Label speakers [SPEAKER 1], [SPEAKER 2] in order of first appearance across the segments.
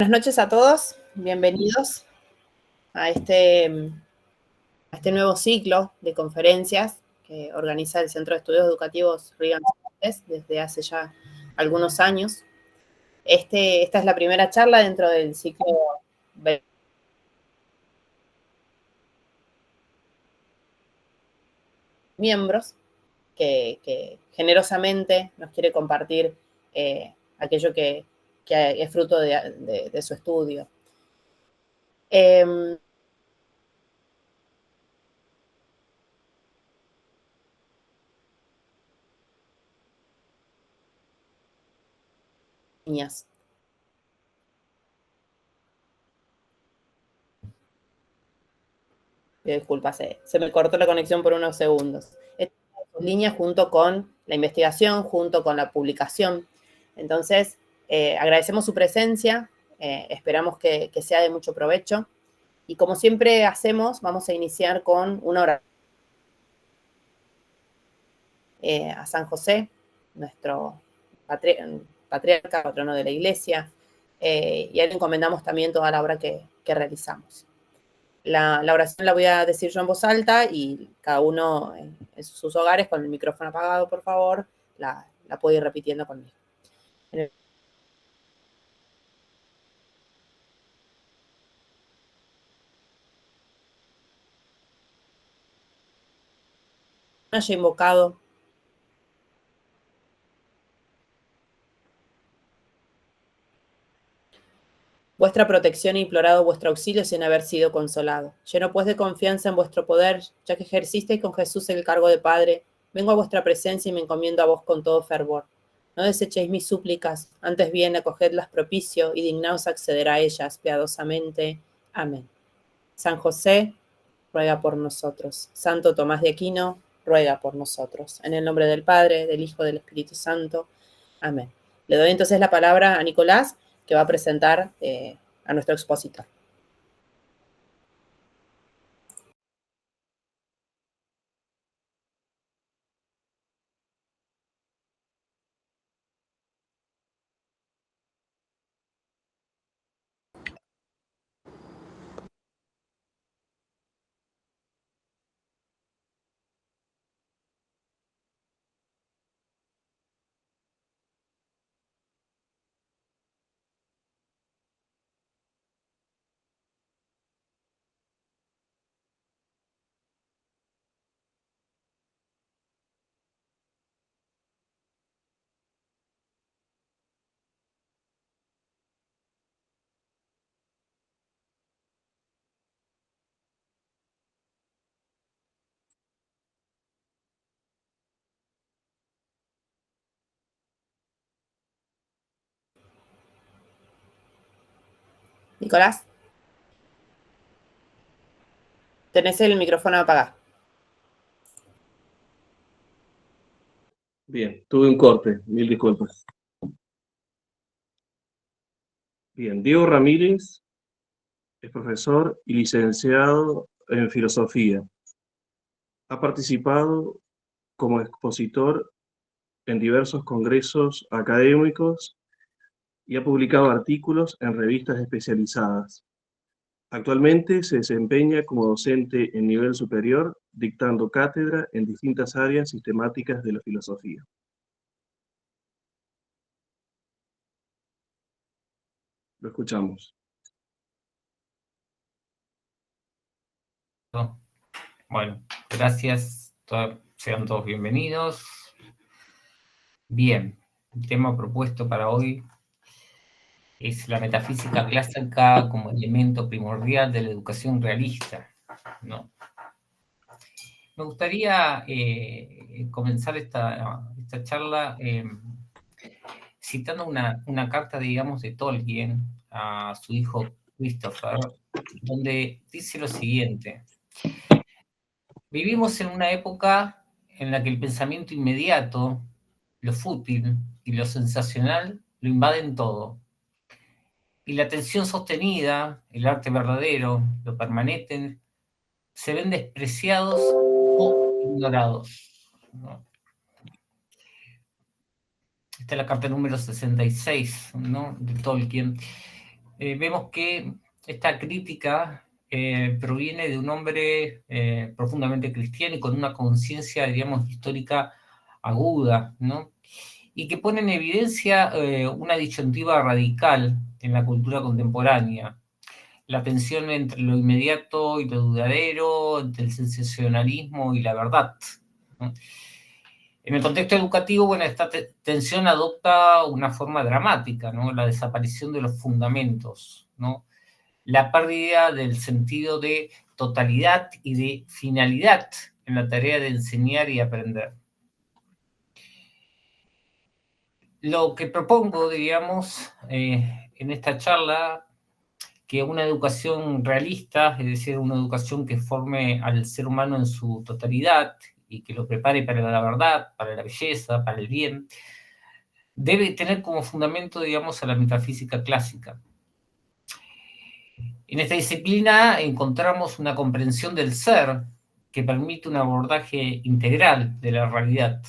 [SPEAKER 1] Buenas noches a todos, bienvenidos a este nuevo ciclo de conferencias que organiza el Centro de Estudios Educativos Reagan desde hace ya algunos años. Esta es la primera charla dentro del ciclo miembros que generosamente nos quiere compartir aquello que es fruto de su estudio. Niñas. Disculpa, se me cortó la conexión por unos segundos. Línea junto con la investigación, junto con la publicación. Entonces, agradecemos su presencia, esperamos que sea de mucho provecho. Y como siempre hacemos, vamos a iniciar con una oración a San José, nuestro patriarca, patrono de la Iglesia, y a él encomendamos también toda la obra que realizamos. La oración la voy a decir yo en voz alta y cada uno en sus hogares con el micrófono apagado, por favor, la puede ir repitiendo conmigo. Haya invocado vuestra protección e implorado vuestro auxilio sin haber sido consolado. Lleno pues de confianza en vuestro poder, ya que ejercisteis con Jesús el cargo de Padre, vengo a vuestra presencia y me encomiendo a vos con todo fervor. No desechéis mis súplicas, antes bien acogedlas propicio y dignaos acceder a ellas piadosamente. Amén. San José, ruega por nosotros. Santo Tomás de Aquino, ruega por nosotros. En el nombre del Padre, del Hijo, del Espíritu Santo. Amén. Le doy entonces la palabra a Nicolás, que va a presentar a nuestro expositor. Nicolás, tenés el micrófono apagado.
[SPEAKER 2] Bien, tuve un corte, mil disculpas. Bien, Diego Ramírez es profesor y licenciado en filosofía. Ha participado como expositor en diversos congresos académicos y ha publicado artículos en revistas especializadas. Actualmente se desempeña como docente en nivel superior, dictando cátedra en distintas áreas sistemáticas de la filosofía. Lo escuchamos.
[SPEAKER 3] Bueno, gracias. Sean todos bienvenidos. Bien, el tema propuesto para hoy es la metafísica clásica como elemento primordial de la educación realista, ¿no? Me gustaría comenzar esta charla citando una carta, digamos, de Tolkien a su hijo Christopher, donde dice lo siguiente: vivimos en una época en la que el pensamiento inmediato, lo fútil y lo sensacional lo invaden todo. Y la atención sostenida, el arte verdadero, lo permanente, se ven despreciados o ignorados, ¿no? Esta es la carta número 66, ¿no?, de Tolkien. vemos que esta crítica proviene de un hombre profundamente cristiano y con una conciencia, digamos, histórica aguda, ¿no? Y que pone en evidencia una disyuntiva radical en la cultura contemporánea. La tensión entre lo inmediato y lo duradero, entre el sensacionalismo y la verdad, ¿no? En el contexto educativo, bueno, esta tensión adopta una forma dramática, ¿no? La desaparición de los fundamentos, ¿no? La pérdida del sentido de totalidad y de finalidad en la tarea de enseñar y aprender. Lo que propongo, digamos, en esta charla, que una educación realista, es decir, una educación que forme al ser humano en su totalidad y que lo prepare para la verdad, para la belleza, para el bien, debe tener como fundamento, digamos, a la metafísica clásica. En esta disciplina encontramos una comprensión del ser que permite un abordaje integral de la realidad,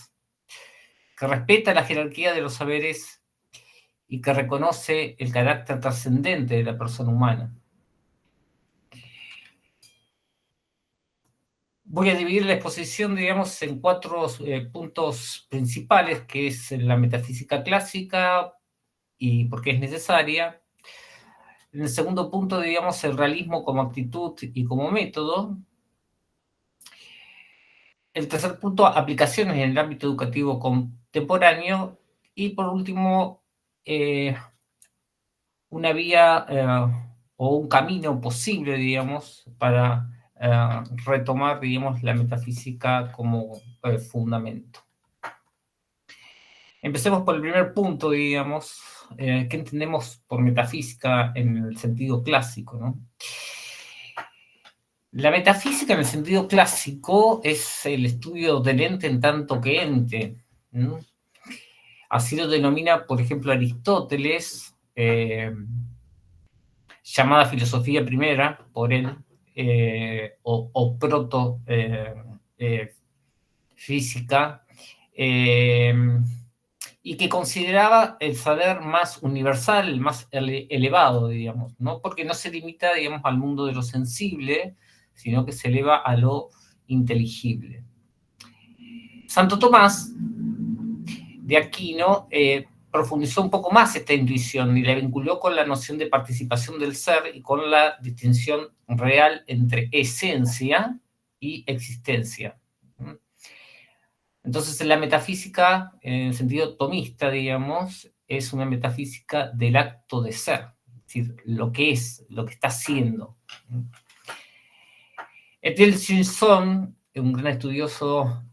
[SPEAKER 3] que respeta la jerarquía de los saberes y que reconoce el carácter trascendente de la persona humana. Voy a dividir la exposición, digamos, en 4 puntos principales, que es la metafísica clásica y por qué es necesaria. En el segundo punto, digamos, el realismo como actitud y como método. El tercer punto, aplicaciones en el ámbito educativo contemporáneo. Y por último, una vía o un camino posible, digamos, para retomar, digamos, la metafísica como fundamento. Empecemos por el primer punto, digamos, ¿qué entendemos por metafísica en el sentido clásico, ¿no? La metafísica en el sentido clásico es el estudio del ente en tanto que ente, ¿no? Así lo denomina, por ejemplo, Aristóteles, llamada filosofía primera por él, o proto-física, y que consideraba el saber más universal, más elevado, digamos, ¿no? Porque no se limita, digamos, al mundo de lo sensible, sino que se eleva a lo inteligible. Santo Tomás de Aquino profundizó un poco más esta intuición y la vinculó con la noción de participación del ser y con la distinción real entre esencia y existencia. Entonces, la metafísica, en el sentido tomista, digamos, es una metafísica del acto de ser, es decir, lo que es, lo que está haciendo. Etienne Gilson, un gran estudioso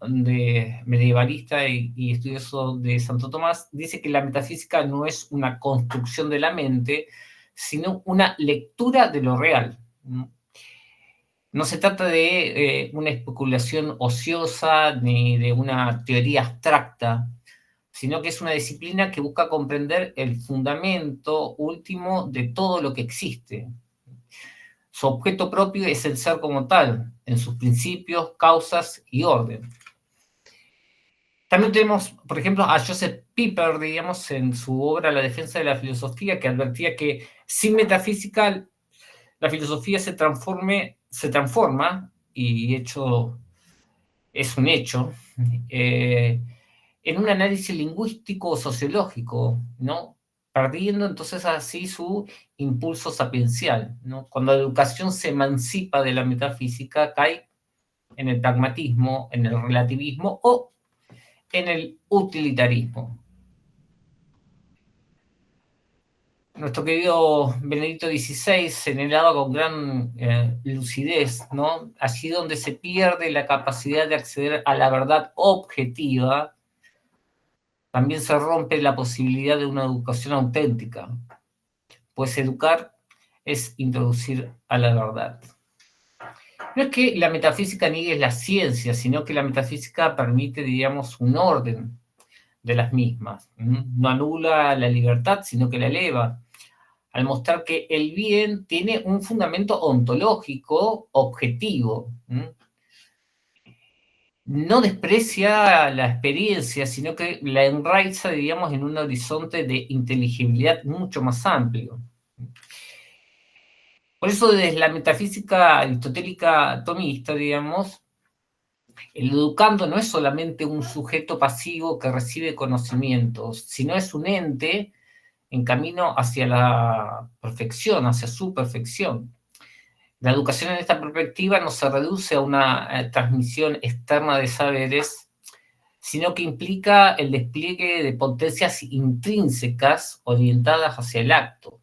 [SPEAKER 3] medievalista y estudioso de Santo Tomás, dice que la metafísica no es una construcción de la mente, sino una lectura de lo real. No se trata de una especulación ociosa ni de una teoría abstracta, sino que es una disciplina que busca comprender el fundamento último de todo lo que existe. Su objeto propio es el ser como tal, en sus principios, causas y orden. También tenemos, por ejemplo, a Joseph Pieper, digamos, en su obra La defensa de la filosofía, que advertía que sin metafísica la filosofía se transforma, y hecho es un hecho, en un análisis lingüístico o sociológico, ¿no? Perdiendo entonces así su impulso sapiencial, ¿no? Cuando la educación se emancipa de la metafísica, cae en el pragmatismo, en el relativismo o en el utilitarismo. Nuestro querido Benedicto XVI señalaba con gran lucidez, ¿no? Allí donde se pierde la capacidad de acceder a la verdad objetiva, también se rompe la posibilidad de una educación auténtica, pues educar es introducir a la verdad. No es que la metafísica niegue la ciencia, sino que la metafísica permite, digamos, un orden de las mismas. No anula la libertad, sino que la eleva, al mostrar que el bien tiene un fundamento ontológico objetivo. No desprecia la experiencia, sino que la enraiza, digamos, en un horizonte de inteligibilidad mucho más amplio. Por eso desde la metafísica aristotélica tomista, digamos, el educando no es solamente un sujeto pasivo que recibe conocimientos, sino es un ente en camino hacia la perfección, hacia su perfección. La educación en esta perspectiva no se reduce a una transmisión externa de saberes, sino que implica el despliegue de potencias intrínsecas orientadas hacia el acto.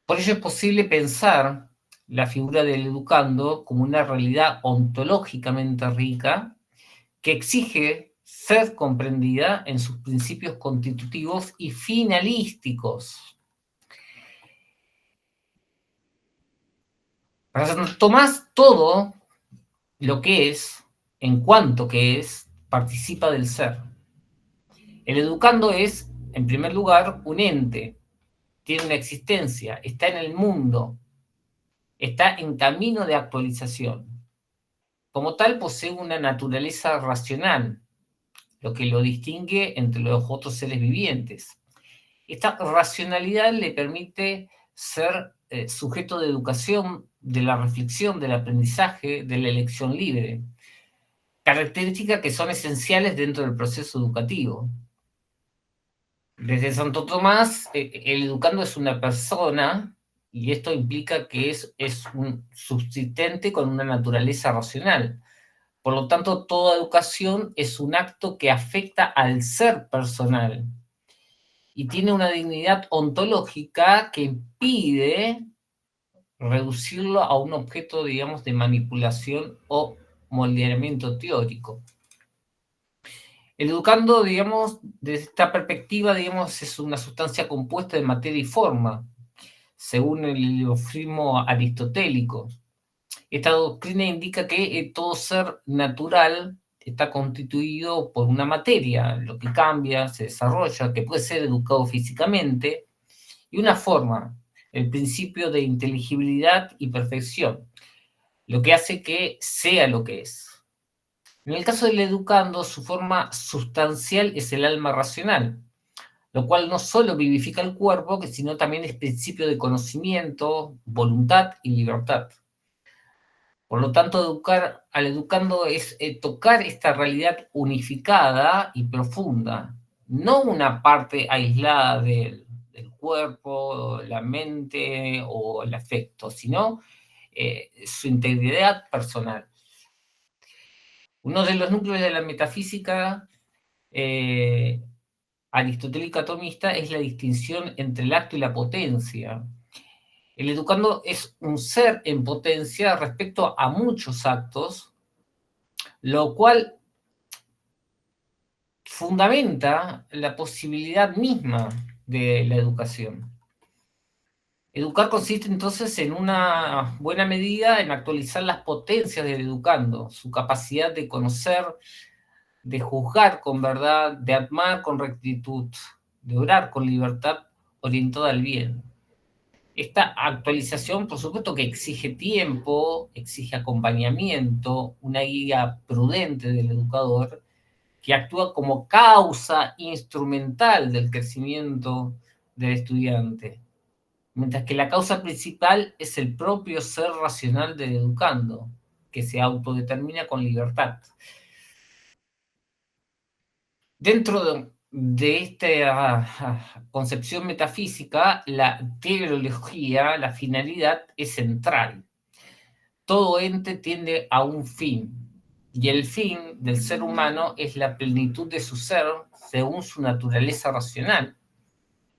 [SPEAKER 3] Por ello es posible pensar la figura del educando como una realidad ontológicamente rica que exige ser comprendida en sus principios constitutivos y finalísticos. Para Santo Tomás, todo lo que es, en cuanto que es, participa del ser. El educando es, en primer lugar, un ente, tiene una existencia, está en el mundo, está en camino de actualización. Como tal, posee una naturaleza racional, lo que lo distingue entre los otros seres vivientes. Esta racionalidad le permite ser sujeto de educación, de la reflexión, del aprendizaje, de la elección libre, características que son esenciales dentro del proceso educativo. Desde Santo Tomás, el educando es una persona, y esto implica que es un subsistente con una naturaleza racional. Por lo tanto, toda educación es un acto que afecta al ser personal y tiene una dignidad ontológica que impide reducirlo a un objeto, digamos, de manipulación o moldeamiento teórico. El educando, digamos, desde esta perspectiva, digamos, es una sustancia compuesta de materia y forma, según el heliofismo aristotélico. Esta doctrina indica que todo ser natural está constituido por una materia, lo que cambia, se desarrolla, que puede ser educado físicamente, y una forma, el principio de inteligibilidad y perfección, lo que hace que sea lo que es. En el caso del educando, su forma sustancial es el alma racional, lo cual no solo vivifica el cuerpo, sino también es principio de conocimiento, voluntad y libertad. Por lo tanto, educar al educando es tocar esta realidad unificada y profunda, no una parte aislada del cuerpo, la mente o el afecto, sino su integridad personal. Uno de los núcleos de la metafísica aristotélica tomista es la distinción entre el acto y la potencia. El educando es un ser en potencia respecto a muchos actos, lo cual fundamenta la posibilidad misma de la educación. Educar consiste entonces en una buena medida en actualizar las potencias del educando, su capacidad de conocer, de juzgar con verdad, de amar con rectitud, de orar con libertad orientada al bien. Esta actualización, por supuesto, que exige tiempo, exige acompañamiento, una guía prudente del educador que actúa como causa instrumental del crecimiento del estudiante, mientras que la causa principal es el propio ser racional del educando, que se autodetermina con libertad. Dentro de esta concepción metafísica, la teleología, la finalidad, es central. Todo ente tiende a un fin, y el fin del ser humano es la plenitud de su ser según su naturaleza racional.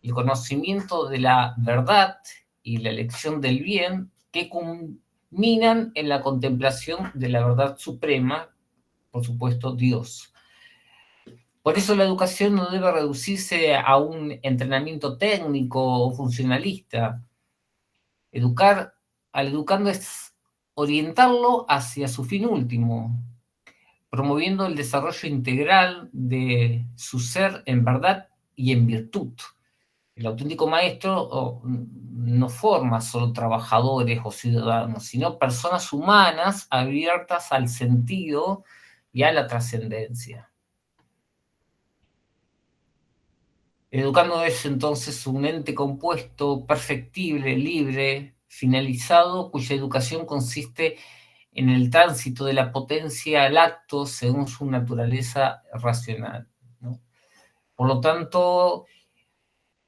[SPEAKER 3] El conocimiento de la verdad y la elección del bien que culminan en la contemplación de la verdad suprema, por supuesto, Dios. Por eso la educación no debe reducirse a un entrenamiento técnico o funcionalista. Educar al educando es orientarlo hacia su fin último, promoviendo el desarrollo integral de su ser en verdad y en virtud. El auténtico maestro no forma solo trabajadores o ciudadanos, sino personas humanas abiertas al sentido y a la trascendencia. El educando es entonces un ente compuesto, perfectible, libre, finalizado, cuya educación consiste en el tránsito de la potencia al acto según su naturaleza racional, ¿no? Por lo tanto,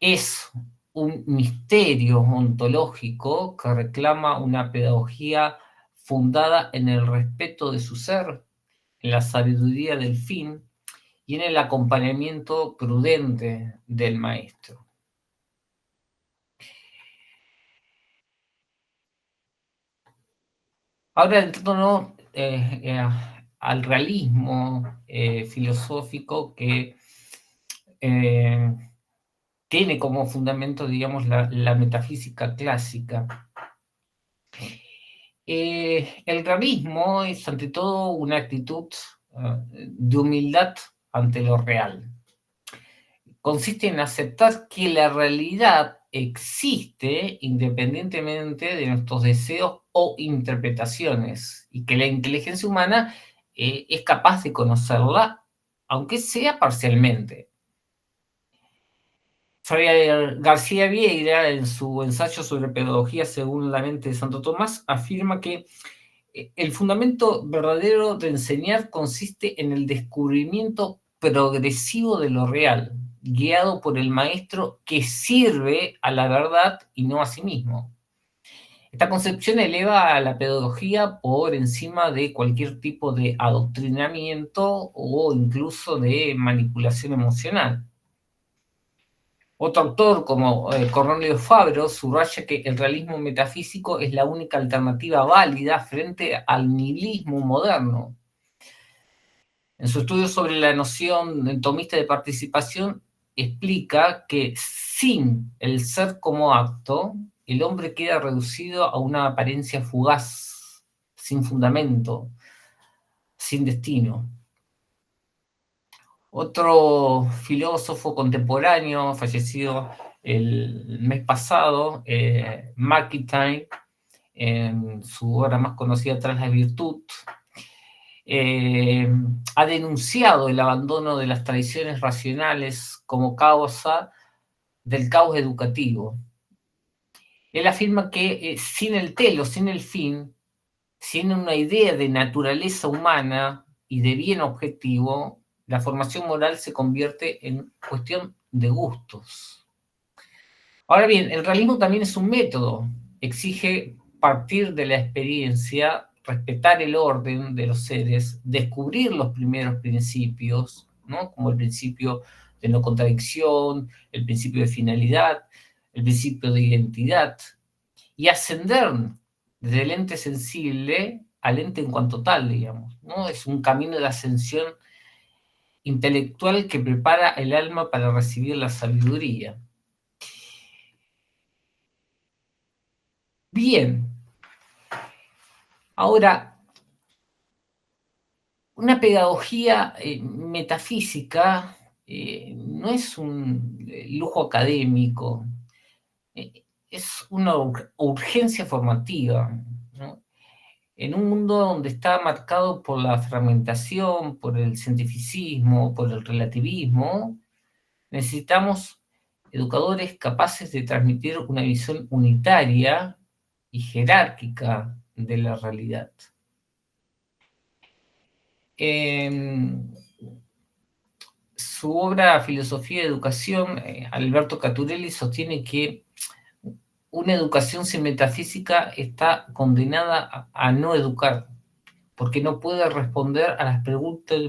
[SPEAKER 3] es un misterio ontológico que reclama una pedagogía fundada en el respeto de su ser, en la sabiduría del fin y en el acompañamiento prudente del maestro. Ahora, entrándonos al realismo filosófico que tiene como fundamento, digamos, la metafísica clásica. El realismo es, ante todo, una actitud de humildad ante lo real. Consiste en aceptar que la realidad existe independientemente de nuestros deseos o interpretaciones y que la inteligencia humana es capaz de conocerla, aunque sea parcialmente. Fray García Vieira, en su ensayo sobre pedagogía según la mente de Santo Tomás, afirma que el fundamento verdadero de enseñar consiste en el descubrimiento progresivo de lo real, guiado por el maestro que sirve a la verdad y no a sí mismo. Esta concepción eleva a la pedagogía por encima de cualquier tipo de adoctrinamiento o incluso de manipulación emocional. Otro autor, como Cornelio Fabro, subraya que el realismo metafísico es la única alternativa válida frente al nihilismo moderno. En su estudio sobre la noción tomista de participación, explica que sin el ser como acto, el hombre queda reducido a una apariencia fugaz, sin fundamento, sin destino. Otro filósofo contemporáneo, fallecido el mes pasado, McIntyre, en su obra más conocida, Tras la virtud, ha denunciado el abandono de las tradiciones racionales como causa del caos educativo. Él afirma que sin el telos, sin el fin, sin una idea de naturaleza humana y de bien objetivo, la formación moral se convierte en cuestión de gustos. Ahora bien, el realismo también es un método. Exige partir de la experiencia, respetar el orden de los seres, descubrir los primeros principios, ¿no? Como el principio de no contradicción, el principio de finalidad, el principio de identidad, y ascender desde el ente sensible al ente en cuanto tal, digamos, ¿no? Es un camino de ascensión intelectual que prepara el alma para recibir la sabiduría. Bien, ahora, una pedagogía metafísica no es un lujo académico, es una urgencia formativa, ¿no? En un mundo donde está marcado por la fragmentación, por el cientificismo, por el relativismo, necesitamos educadores capaces de transmitir una visión unitaria y jerárquica de la realidad. En su obra Filosofía de Educación, Alberto Caturelli sostiene que una educación sin metafísica está condenada a no educar, porque no puede responder a las preguntas,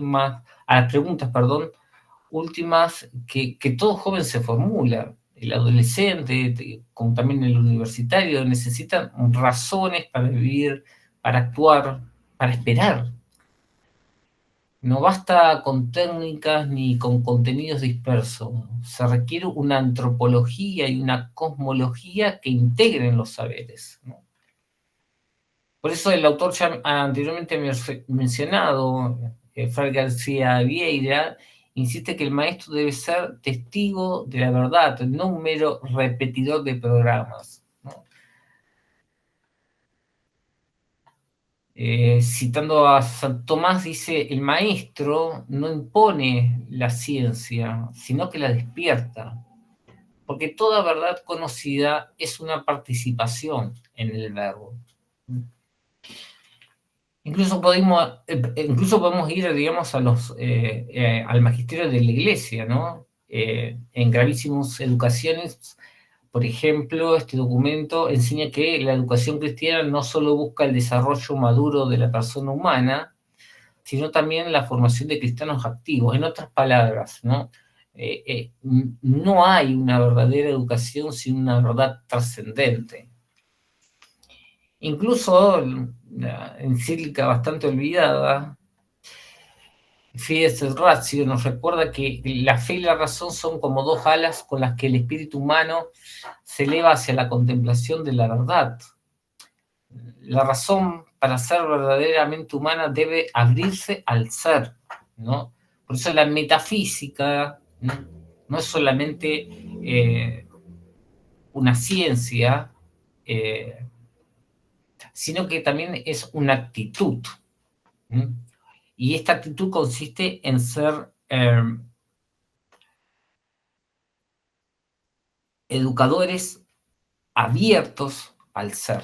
[SPEAKER 3] últimas que todo joven se formula. El adolescente, como también el universitario, necesitan razones para vivir, para actuar, para esperar. No basta con técnicas ni con contenidos dispersos. Se requiere una antropología y una cosmología que integren los saberes, ¿no? Por eso el autor ya anteriormente mencionado, Fray García Vieira, insiste que el maestro debe ser testigo de la verdad, no un mero repetidor de programas, ¿no? Citando a San Tomás, dice: el maestro no impone la ciencia, sino que la despierta. porque toda verdad conocida es una participación en el verbo. Incluso podemos ir, digamos, al magisterio de la Iglesia, ¿no? En Gravísimas Educaciones, por ejemplo, este documento enseña que la educación cristiana no solo busca el desarrollo maduro de la persona humana, sino también la formación de cristianos activos. En otras palabras, ¿no? No hay una verdadera educación sin una verdad trascendente. Incluso la encíclica bastante olvidada, Fides et Ratio, nos recuerda que la fe y la razón son como dos alas con las que el espíritu humano se eleva hacia la contemplación de la verdad. La razón, para ser verdaderamente humana, debe abrirse al ser, ¿no? Por eso la metafísica no es solamente una ciencia, sino que también es una actitud. Y esta actitud consiste en ser educadores abiertos al ser.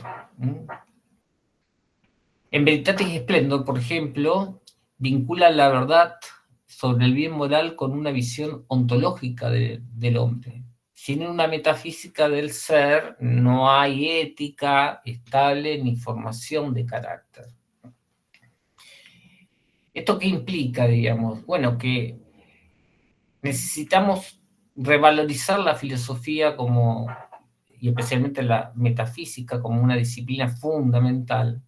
[SPEAKER 3] En Veritatis Splendor, por ejemplo, vincula la verdad sobre el bien moral con una visión ontológica del hombre. Sin una metafísica del ser, no hay ética estable ni formación de carácter. ¿Esto qué implica, digamos? Bueno, que necesitamos revalorizar la filosofía y especialmente la metafísica como una disciplina fundamental,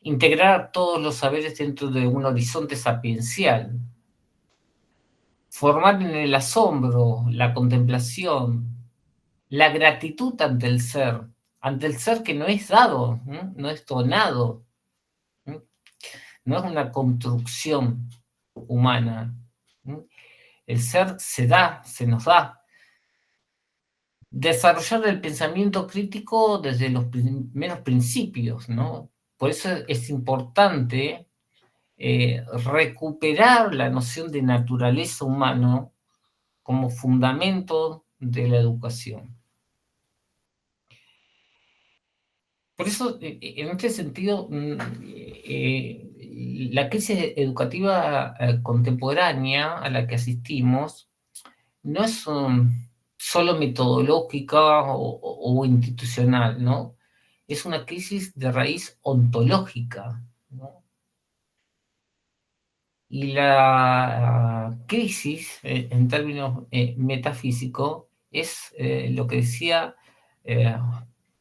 [SPEAKER 3] integrar todos los saberes dentro de un horizonte sapiencial, formar en el asombro, la contemplación, la gratitud ante el ser que no es dado, no es donado, no es una construcción humana. El ser se da, se nos da. Desarrollar el pensamiento crítico desde los primeros principios, ¿no? Por eso es importante recuperar la noción de naturaleza humana como fundamento de la educación. Por eso, en este sentido, la crisis educativa contemporánea a la que asistimos no es solo metodológica o institucional, ¿no? Es una crisis de raíz ontológica, ¿no? Y la crisis, en términos metafísicos, es lo que decía,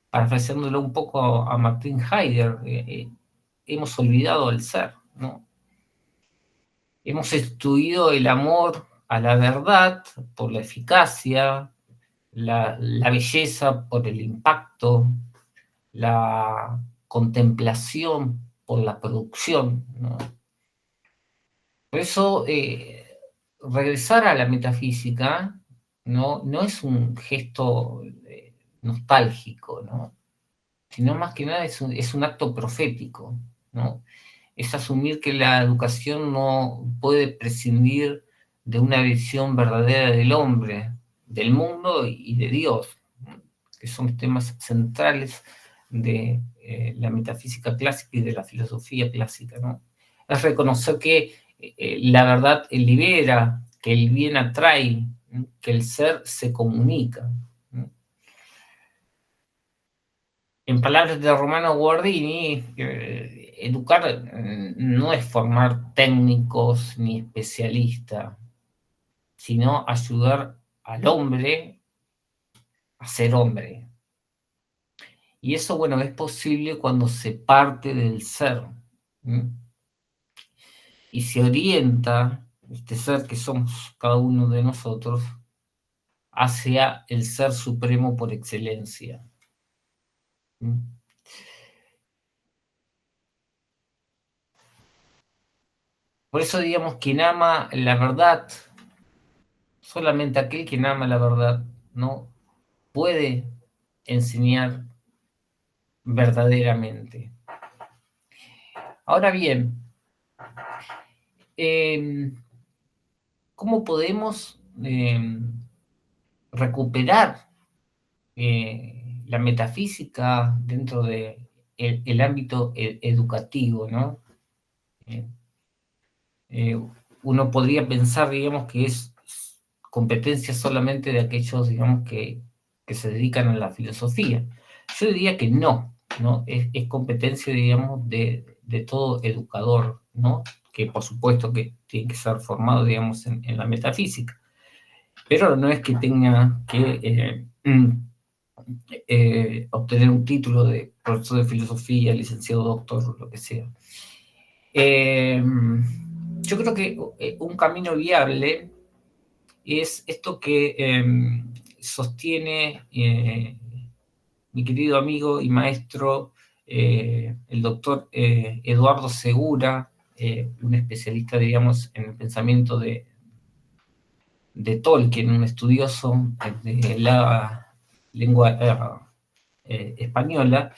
[SPEAKER 3] parafraseándolo un poco a Martin Heidegger, hemos olvidado el ser, ¿no? Hemos sustituido el amor a la verdad por la eficacia, la belleza por el impacto, la contemplación por la producción, ¿no? Por eso, regresar a la metafísica no es un gesto nostálgico, ¿no? Sino más que nada es un acto profético, ¿no? Es asumir que la educación no puede prescindir de una visión verdadera del hombre, del mundo y de Dios, que son temas centrales de la metafísica clásica y de la filosofía clásica, ¿no? Es reconocer que la verdad libera, que el bien atrae, que el ser se comunica. En palabras de Romano Guardini, educar no es formar técnicos ni especialistas, sino ayudar al hombre a ser hombre. Y eso, bueno, es posible cuando se parte del ser. Y se orienta este ser que somos cada uno de nosotros hacia el ser supremo por excelencia. Por eso, digamos, quien ama la verdad, solamente aquel quien ama la verdad, no puede enseñar verdaderamente. Ahora bien, ¿cómo podemos recuperar la metafísica dentro de el ámbito educativo, ¿no? Uno podría pensar, digamos, que es competencia solamente de aquellos, digamos, que se dedican a la filosofía. Yo diría que no, ¿no? Es competencia, digamos, de todo educador, ¿no? Que por supuesto que tiene que ser formado, digamos, en la metafísica. Pero no es que tenga que obtener un título de profesor de filosofía, licenciado, doctor, lo que sea. Yo creo que un camino viable es esto que sostiene mi querido amigo y maestro, el doctor Eduardo Segura, un especialista, digamos, en el pensamiento de Tolkien, un estudioso de la lengua española,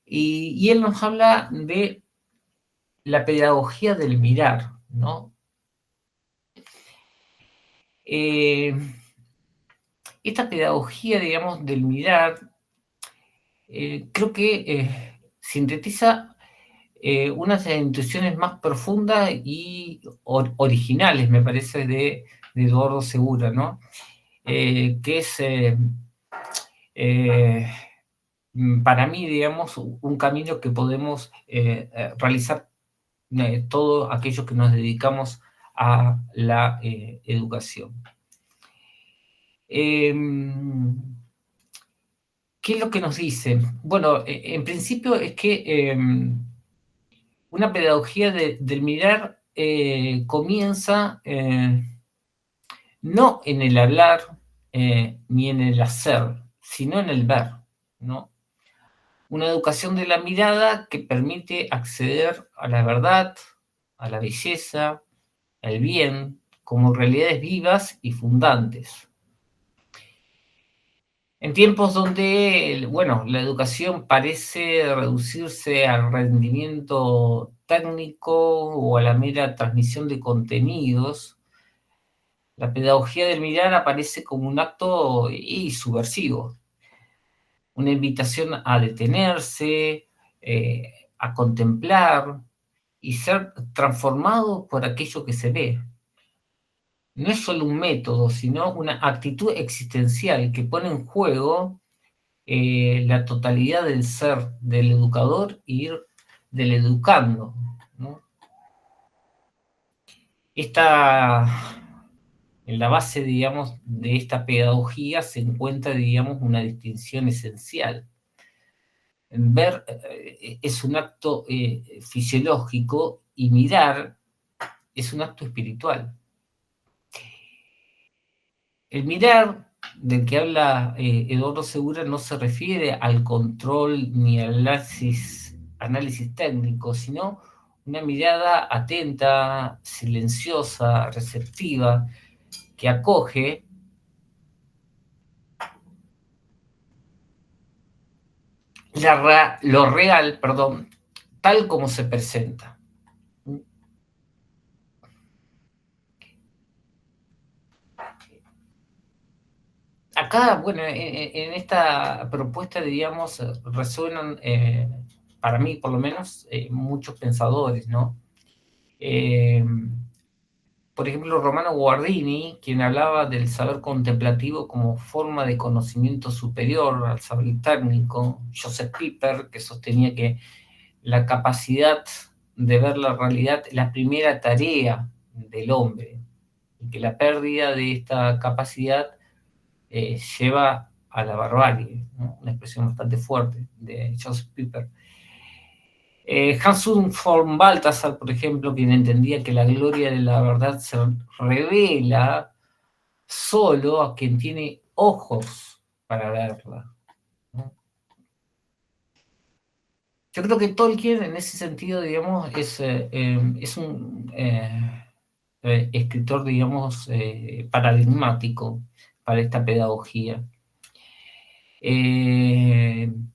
[SPEAKER 3] y él nos habla de la pedagogía del mirar, ¿no? Esta pedagogía, digamos, del mirar, creo que sintetiza unas de las intuiciones más profundas y originales, me parece, de Eduardo Segura, ¿no? Que es, para mí, digamos, un camino que podemos realizar todos aquellos que nos dedicamos a la educación. ¿Qué es lo que nos dice? Bueno, en principio es que una pedagogía del mirar comienza no en el hablar ni en el hacer, sino en el ver, ¿no? Una educación de la mirada que permite acceder a la verdad, a la belleza, al bien, como realidades vivas y fundantes. En tiempos donde, bueno, la educación parece reducirse al rendimiento técnico o a la mera transmisión de contenidos, la pedagogía del mirar aparece como un acto subversivo, una invitación a detenerse, a contemplar y ser transformado por aquello que se ve. No es solo un método, sino una actitud existencial que pone en juego la totalidad del ser del educador y del educando, ¿no? En la base, digamos, de esta pedagogía se encuentra, digamos, una distinción esencial. Ver es un acto fisiológico y mirar es un acto espiritual. El mirar del que habla Eduardo Segura no se refiere al control ni al análisis técnico, sino una mirada atenta, silenciosa, receptiva, que acoge lo real, tal como se presenta. Acá, bueno, en esta propuesta, digamos, resuenan, para mí por lo menos, muchos pensadores, ¿no? Por ejemplo, Romano Guardini, quien hablaba del saber contemplativo como forma de conocimiento superior al saber técnico. Joseph Pieper, que sostenía que la capacidad de ver la realidad es la primera tarea del hombre, y que la pérdida de esta capacidad lleva a la barbarie, ¿no? Una expresión bastante fuerte de Joseph Pieper. Hans von Balthasar, por ejemplo, quien entendía que la gloria de la verdad se revela solo a quien tiene ojos para verla, ¿no? Yo creo que Tolkien, en ese sentido, digamos, es un escritor, digamos, paradigmático para esta pedagogía. En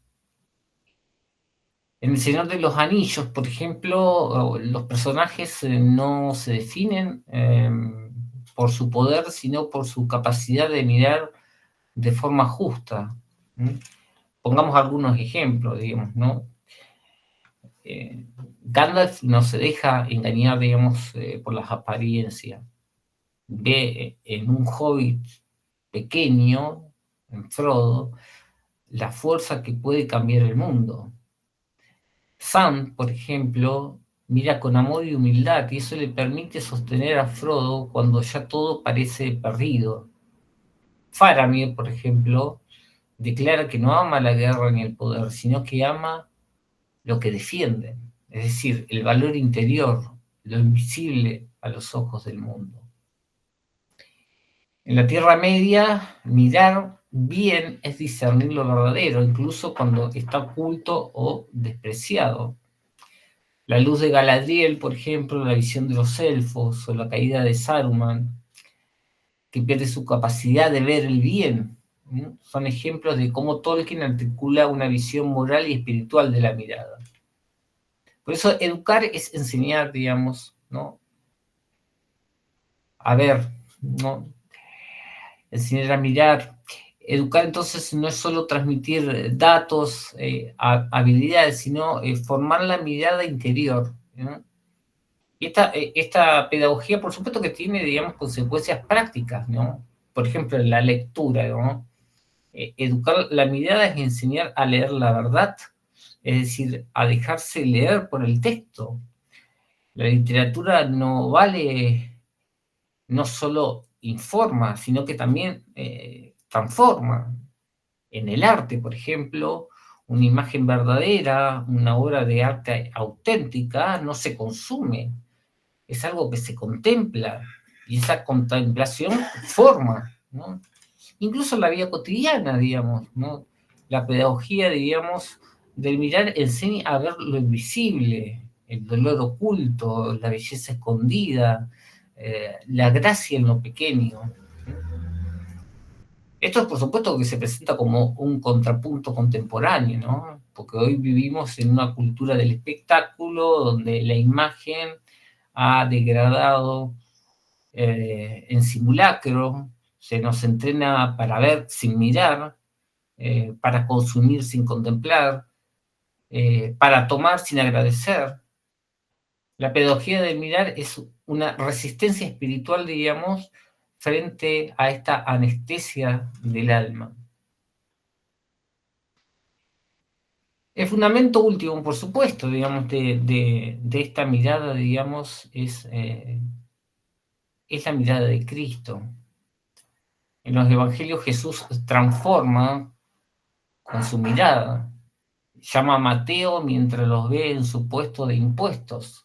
[SPEAKER 3] El Señor de los Anillos, por ejemplo, los personajes no se definen por su poder, sino por su capacidad de mirar de forma justa. Pongamos algunos ejemplos, digamos, ¿no? Gandalf no se deja engañar, digamos, por las apariencias. Ve en un hobbit pequeño, en Frodo, la fuerza que puede cambiar el mundo. Sam, por ejemplo, mira con amor y humildad, y eso le permite sostener a Frodo cuando ya todo parece perdido. Faramir, por ejemplo, declara que no ama la guerra ni el poder, sino que ama lo que defiende, es decir, el valor interior, lo invisible a los ojos del mundo. En la Tierra Media, mirar bien es discernir lo verdadero, incluso cuando está oculto o despreciado. La luz de Galadriel, por ejemplo, la visión de los elfos o la caída de Saruman, que pierde su capacidad de ver el bien, ¿no? Son ejemplos de cómo Tolkien articula una visión moral y espiritual de la mirada. Por eso educar es enseñar, digamos, ¿no? A ver, ¿no? Enseñar a mirar. Educar entonces no es solo transmitir datos, habilidades, sino formar la mirada interior, ¿no? Y esta pedagogía, por supuesto que tiene, digamos, consecuencias prácticas, ¿no? Por ejemplo, la lectura, ¿no? Educar la mirada es enseñar a leer la verdad, es decir, a dejarse leer por el texto. La literatura no vale, no solo informa, sino que también transforma. En el arte, por ejemplo, una imagen verdadera, una obra de arte auténtica, no se consume, es algo que se contempla, y esa contemplación forma, ¿no? Incluso la vida cotidiana, digamos, ¿no? La pedagogía, digamos, del mirar enseña a ver lo invisible, el dolor oculto, la belleza escondida, la gracia en lo pequeño. Esto es, por supuesto, que se presenta como un contrapunto contemporáneo, ¿no? Porque hoy vivimos en una cultura del espectáculo donde la imagen ha degradado en simulacro, se nos entrena para ver sin mirar, para consumir sin contemplar, para tomar sin agradecer. La pedagogía del mirar es una resistencia espiritual, diríamos, frente a esta anestesia del alma. El fundamento último, por supuesto, digamos, de esta mirada, digamos, es la mirada de Cristo. En los evangelios Jesús transforma con su mirada. Llama a Mateo mientras los ve en su puesto de impuestos.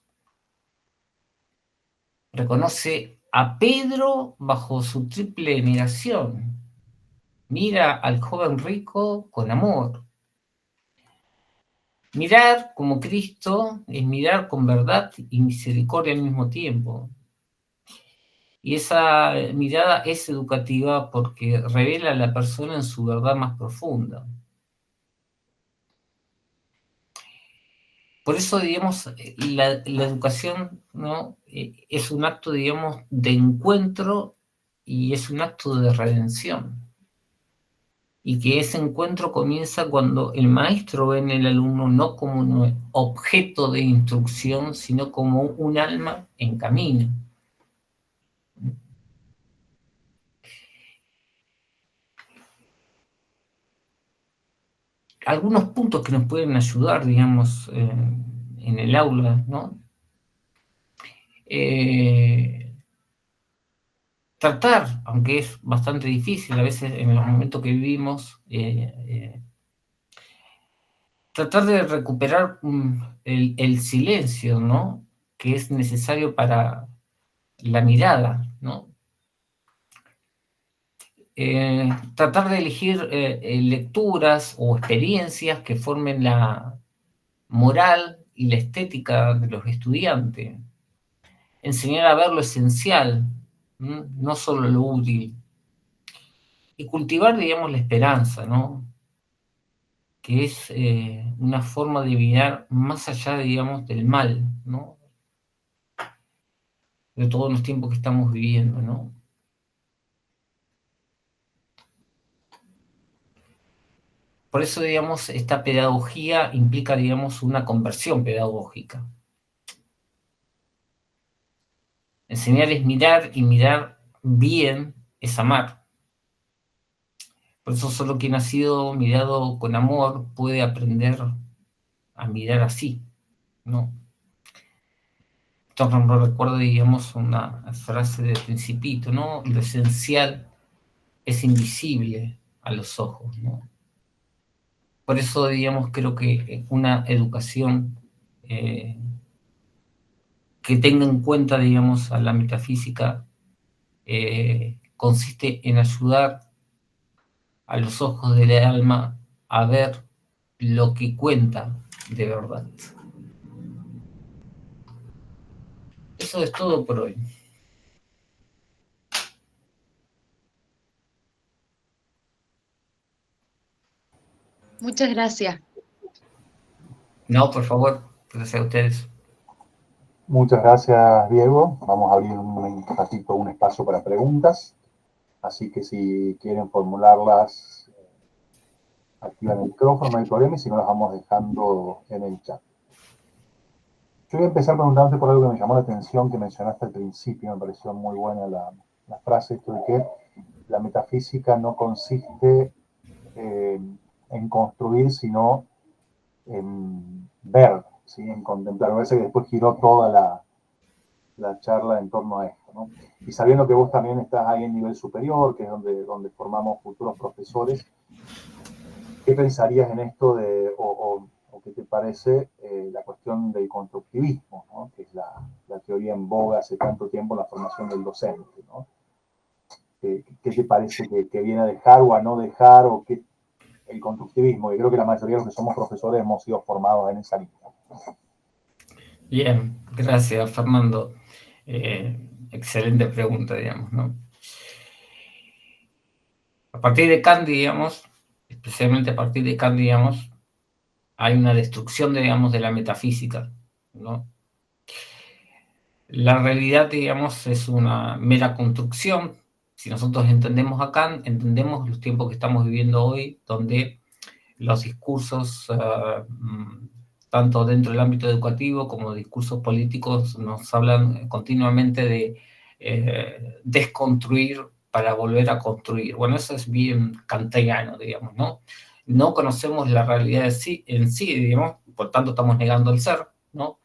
[SPEAKER 3] Reconoce a Pedro bajo su triple negación. Mira al joven rico con amor. Mirar como Cristo es mirar con verdad y misericordia al mismo tiempo. Y esa mirada es educativa porque revela a la persona en su verdad más profunda. Por eso, digamos, la educación, ¿no? Es un acto, digamos, de encuentro y es un acto de redención. Y que ese encuentro comienza cuando el maestro ve en el alumno no como un objeto de instrucción, sino como un alma en camino. Algunos puntos que nos pueden ayudar, digamos, en el aula, ¿no? Tratar, aunque es bastante difícil a veces en los momentos que vivimos, tratar de recuperar el silencio, ¿no? Que es necesario para la mirada, ¿no? Tratar de elegir lecturas o experiencias que formen la moral y la estética de los estudiantes. Enseñar a ver lo esencial, no solo lo útil. Y cultivar, digamos, la esperanza, ¿no? Que es una forma de mirar más allá, digamos, del mal, ¿no? De todos los tiempos que estamos viviendo, ¿no? Por eso, digamos, esta pedagogía implica, digamos, una conversión pedagógica. Enseñar es mirar, y mirar bien es amar. Por eso solo quien ha sido mirado con amor puede aprender a mirar así, ¿no? Entonces, no recuerdo, digamos, una frase del Principito, ¿no? Lo esencial es invisible a los ojos, ¿no? Por eso, digamos, creo que una educación que tenga en cuenta, digamos, a la metafísica consiste en ayudar a los ojos del alma a ver lo que cuenta de verdad. Eso es todo por hoy.
[SPEAKER 4] Muchas gracias.
[SPEAKER 3] No, por favor, gracias a ustedes.
[SPEAKER 5] Muchas gracias, Diego. Vamos a abrir un ratito un espacio para preguntas. Así que si quieren formularlas, activan el micrófono, no hay problema, y si no, las vamos dejando en el chat. Yo voy a empezar preguntándote por algo que me llamó la atención, que mencionaste al principio. Me pareció muy buena la frase, esto de que la metafísica no consiste en construir, sino en ver, ¿sí? En contemplar. Me parece que después giró toda la charla en torno a esto, ¿no? Y sabiendo que vos también estás ahí en nivel superior, que es donde formamos futuros profesores, ¿qué pensarías en esto de, o qué te parece la cuestión del constructivismo, ¿no? Que es la teoría en boga hace tanto tiempo en la formación del docente, ¿no? ¿Qué te parece que viene a dejar o a no dejar, o qué el constructivismo? Y creo que la mayoría de los que somos profesores hemos sido formados en esa línea.
[SPEAKER 3] Bien, gracias, Fernando. Excelente pregunta, digamos, ¿no? A partir de Kant, digamos, especialmente a partir de Kant, digamos, hay una destrucción, digamos, de la metafísica, ¿no? La realidad, digamos, es una mera construcción. Si nosotros entendemos a Kant, entendemos los tiempos que estamos viviendo hoy, donde los discursos, tanto dentro del ámbito educativo como discursos políticos, nos hablan continuamente de desconstruir para volver a construir. Bueno, eso es bien kantiano, digamos, ¿no? No conocemos la realidad en sí, digamos, por tanto estamos negando el ser, ¿no?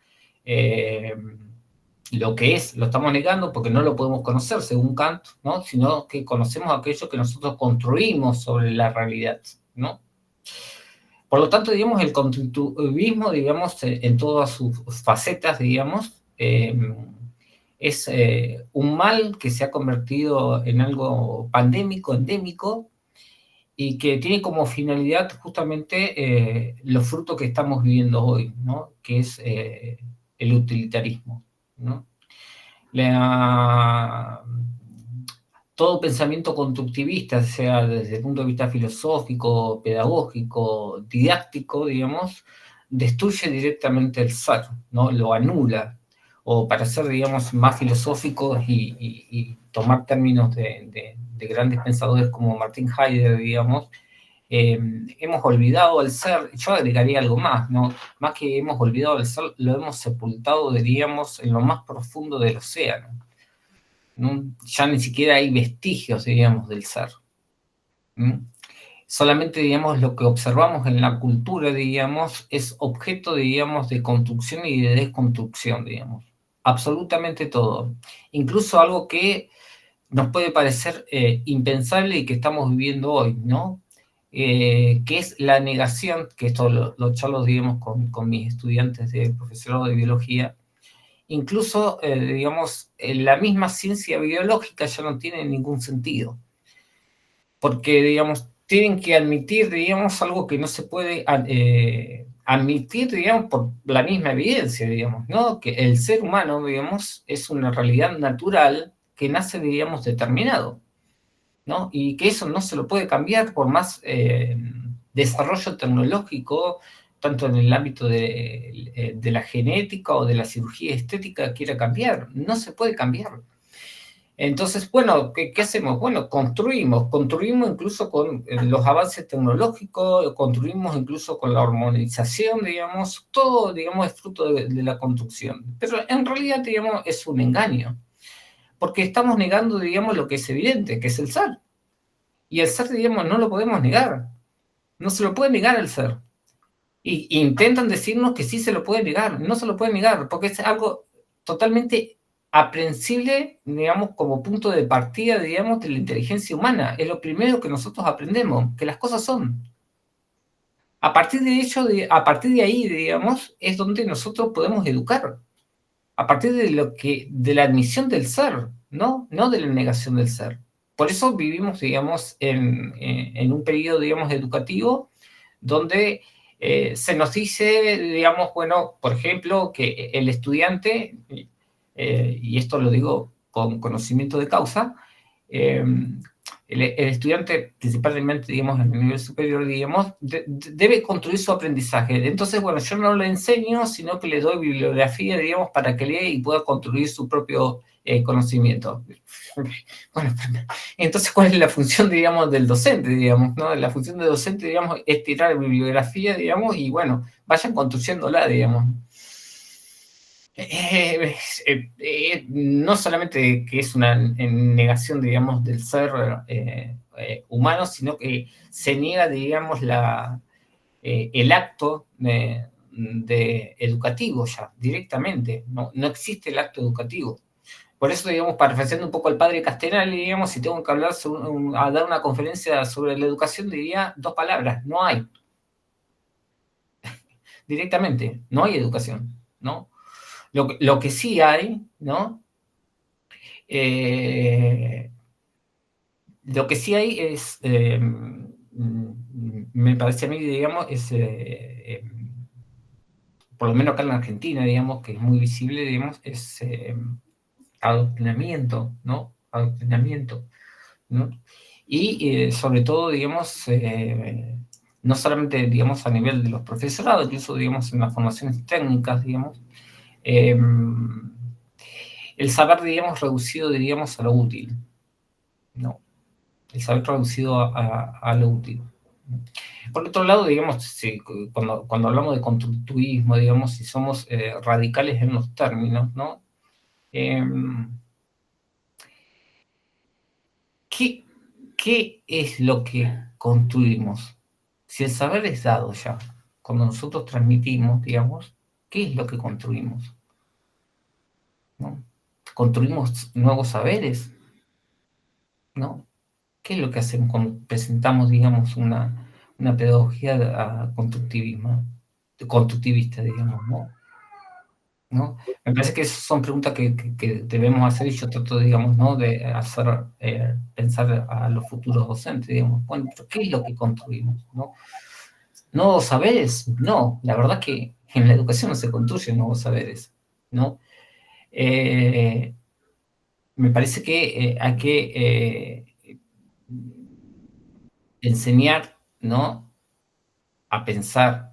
[SPEAKER 3] Lo que es, lo estamos negando porque no lo podemos conocer, según Kant, ¿no? Sino que conocemos aquello que nosotros construimos sobre la realidad, ¿no? Por lo tanto, digamos, el constructivismo, digamos, en todas sus facetas, digamos, es un mal que se ha convertido en algo pandémico, endémico, y que tiene como finalidad justamente los frutos que estamos viviendo hoy, ¿no? Que es el utilitarismo, ¿no? Todo pensamiento constructivista, sea desde el punto de vista filosófico, pedagógico, didáctico, digamos, destruye directamente el ser, ¿no? Lo anula. O para ser, digamos, más filosóficos y tomar términos de grandes pensadores como Martin Heidegger, digamos, hemos olvidado al ser. Yo agregaría algo más, ¿no? Más que hemos olvidado al ser, lo hemos sepultado, diríamos, en lo más profundo del océano, ¿no? Ya ni siquiera hay vestigios, digamos, del ser, ¿no? Solamente, digamos, lo que observamos en la cultura, digamos, es objeto, digamos, de construcción y de desconstrucción, digamos. Absolutamente todo. Incluso algo que nos puede parecer impensable y que estamos viviendo hoy, ¿no? Que es la negación, que esto lo charlo, digamos, con mis estudiantes de profesorado de biología. Incluso, digamos, la misma ciencia biológica ya no tiene ningún sentido. Porque, digamos, tienen que admitir, digamos, algo que no se puede admitir, digamos, por la misma evidencia, digamos, ¿no? Que el ser humano, digamos, es una realidad natural que nace, digamos, determinado, ¿no? Y que eso no se lo puede cambiar por más desarrollo tecnológico, tanto en el ámbito de la genética o de la cirugía estética quiera cambiar. No se puede cambiar. Entonces, bueno, ¿qué hacemos? Bueno, construimos incluso con los avances tecnológicos, construimos incluso con la hormonización, digamos, todo, digamos, es fruto de la construcción. Pero en realidad, digamos, es un engaño, porque estamos negando, digamos, lo que es evidente, que es el ser. Y el ser, digamos, no lo podemos negar, no se lo puede negar el ser. Y intentan decirnos que sí se lo puede negar, no se lo puede negar, porque es algo totalmente aprensible, digamos, como punto de partida, digamos, de la inteligencia humana. Es lo primero que nosotros aprendemos, que las cosas son. A partir de ahí, digamos, es donde nosotros podemos educar. A partir de la admisión del ser, ¿no? No de la negación del ser. Por eso vivimos, digamos, en un periodo, digamos, educativo, donde se nos dice, digamos, bueno, por ejemplo, que el estudiante, y esto lo digo con conocimiento de causa, el estudiante, principalmente, digamos, en el nivel superior, digamos, debe construir su aprendizaje. Entonces, bueno, yo no le enseño, sino que le doy bibliografía, digamos, para que lea y pueda construir su propio conocimiento. Bueno, entonces, ¿cuál es la función, digamos, del docente, digamos, ¿no? La función del docente, digamos, es tirar bibliografía, digamos, y bueno, vayan construyéndola, digamos. No solamente que es una negación, digamos, del ser humano, sino que se niega, digamos, el acto de educativo ya, directamente. No existe el acto educativo. Por eso, digamos, parafraseando un poco al padre Castellani, digamos, si tengo que hablar a dar una conferencia sobre la educación, diría 2 palabras: no hay. Directamente, no hay educación, ¿no? Lo que sí hay, ¿no? Lo que sí hay es, me parece a mí, digamos, es, por lo menos acá en la Argentina, digamos, que es muy visible, digamos, es adoctrinamiento, ¿no? Adoctrinamiento, ¿no? Y sobre todo, digamos, no solamente, digamos, a nivel de los profesorados, incluso, digamos, en las formaciones técnicas, digamos, el saber, digamos, reducido, diríamos, a lo útil, ¿no? El saber reducido a lo útil. Por otro lado, digamos, si, cuando hablamos de constructivismo, digamos, si somos radicales en los términos, ¿no? ¿Qué es lo que construimos? Si el saber es dado ya, cuando nosotros transmitimos, digamos, ¿qué es lo que construimos? ¿No? ¿Construimos nuevos saberes? ¿No? ¿Qué es lo que hacemos cuando presentamos, digamos, una pedagogía constructivista, digamos, ¿no? Me parece que esas son preguntas que debemos hacer, y yo trato, digamos, ¿no?, de hacer pensar a los futuros docentes, digamos, bueno, ¿pero qué es lo que construimos? ¿Nuevos saberes? No, la verdad que en la educación no se construyen nuevos saberes, ¿no? Me parece que hay que enseñar, ¿no?, a pensar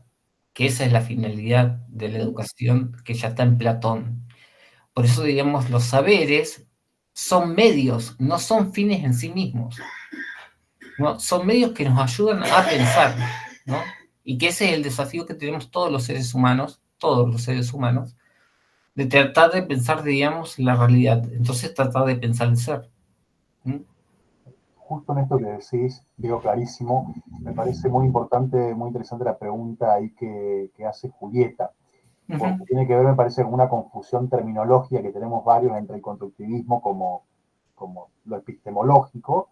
[SPEAKER 3] que esa es la finalidad de la educación, que ya está en Platón. Por eso, digamos, los saberes son medios, no son fines en sí mismos, ¿no? Son medios que nos ayudan a pensar, ¿no? Y que ese es el desafío que tenemos todos los seres humanos, de tratar de pensar, digamos, la realidad. Entonces, tratar de pensar el ser.
[SPEAKER 5] Justo en esto que decís, digo clarísimo, me parece muy importante, muy interesante la pregunta ahí que hace Julieta, porque tiene que ver, me parece, con una confusión terminológica que tenemos varios entre el constructivismo como lo epistemológico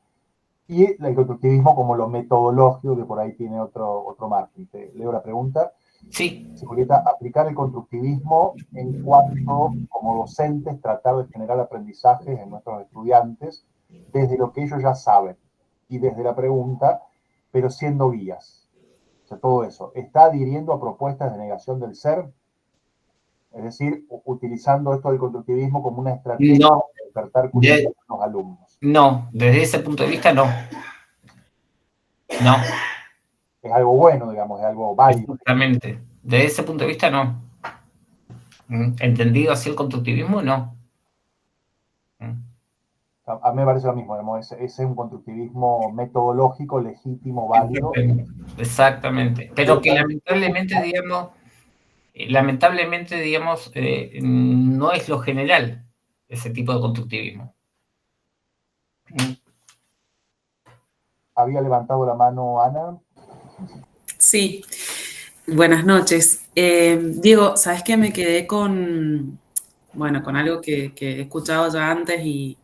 [SPEAKER 5] y el constructivismo como lo metodológico, que por ahí tiene otro margen. Te leo la pregunta.
[SPEAKER 3] Sí.
[SPEAKER 5] Julieta, aplicar el constructivismo en cuanto, como docentes, tratar de generar aprendizajes en nuestros estudiantes desde lo que ellos ya saben y desde la pregunta, pero siendo guías. O sea, todo eso. ¿Está adhiriendo a propuestas de negación del ser? Es decir, utilizando esto del constructivismo como una estrategia para despertar curiosidad en los alumnos.
[SPEAKER 3] No, desde ese punto de vista, no. No.
[SPEAKER 5] Es algo bueno, digamos, es algo válido.
[SPEAKER 3] Exactamente. Desde ese punto de vista, no. ¿Entendido así el constructivismo? No.
[SPEAKER 5] A mí me parece lo mismo, digamos, es un constructivismo metodológico, legítimo, válido.
[SPEAKER 3] Exactamente, pero que lamentablemente, digamos, no es lo general ese tipo de constructivismo.
[SPEAKER 5] Había levantado la mano Ana.
[SPEAKER 6] Sí, buenas noches. Diego, ¿sabes qué? Me quedé con algo que he escuchado ya antes y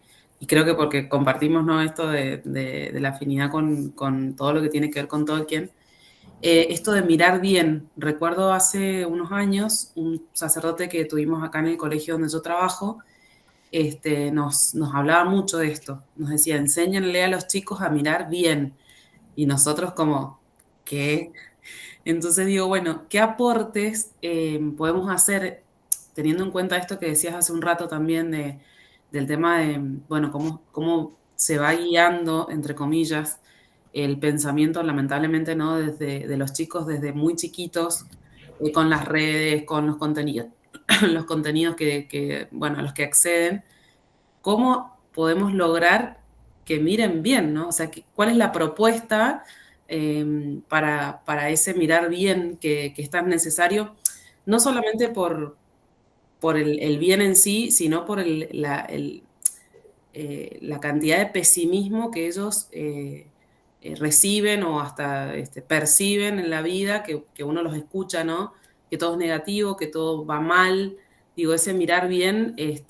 [SPEAKER 6] creo que porque compartimos, ¿no?, esto de la afinidad con todo lo que tiene que ver con Tolkien. Esto de mirar bien. Recuerdo hace unos años un sacerdote que tuvimos acá en el colegio donde yo trabajo, nos hablaba mucho de esto. Nos decía, enséñenle a los chicos a mirar bien. Y nosotros como, ¿qué? Entonces digo, bueno, ¿qué aportes podemos hacer teniendo en cuenta esto que decías hace un rato también del tema de, bueno, cómo se va guiando, entre comillas, el pensamiento, lamentablemente, ¿no?, de los chicos desde muy chiquitos, con las redes, con los contenidos, los contenidos bueno, a los que acceden? ¿Cómo podemos lograr que miren bien, ¿no? O sea, ¿cuál es la propuesta para ese mirar bien que es tan necesario? No solamente por el bien en sí, sino por la cantidad de pesimismo que ellos reciben o hasta perciben en la vida, que uno los escucha, ¿no? Que todo es negativo, que todo va mal. Digo, ese mirar bien les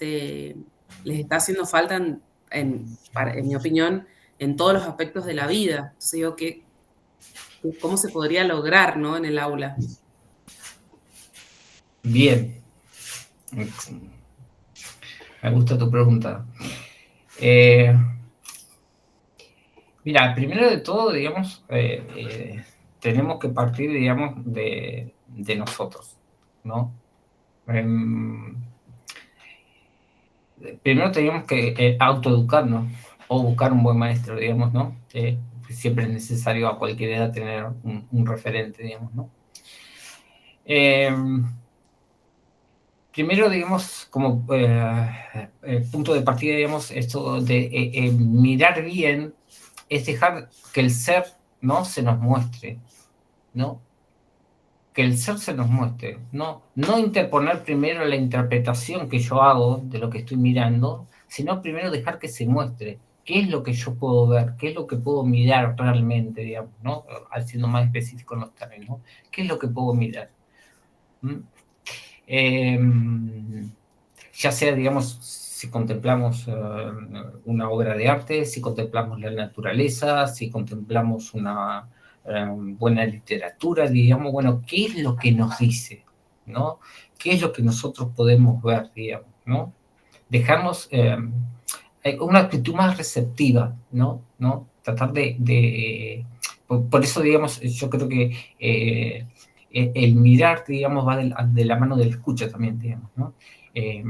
[SPEAKER 6] está haciendo falta, en mi opinión, en todos los aspectos de la vida. Entonces digo, ¿cómo se podría lograr, ¿no?, en el aula?
[SPEAKER 3] Bien. Me gusta tu pregunta. Mira, primero de todo, digamos, tenemos que partir, digamos, de nosotros, ¿no? Primero tenemos que autoeducarnos o buscar un buen maestro, digamos, ¿no? Siempre es necesario a cualquier edad tener un referente, digamos, ¿no? Primero, digamos, como punto de partida, digamos, esto de mirar bien es dejar que el ser, ¿no?, se nos muestre, ¿no? Que el ser se nos muestre, no interponer primero la interpretación que yo hago de lo que estoy mirando, sino primero dejar que se muestre qué es lo que yo puedo ver, qué es lo que puedo mirar realmente, digamos, ¿no? Siendo más específico en los términos, ¿no? ¿Qué es lo que puedo mirar? Ya sea, digamos, si contemplamos una obra de arte, si contemplamos la naturaleza, si contemplamos una buena literatura, digamos, bueno, ¿qué es lo que nos dice, ¿no? ¿Qué es lo que nosotros podemos ver, digamos, ¿no? Dejarnos una actitud más receptiva, ¿no? Tratar por eso, digamos, yo creo que el mirar, digamos, va de la mano del escucha también, digamos, ¿no? Es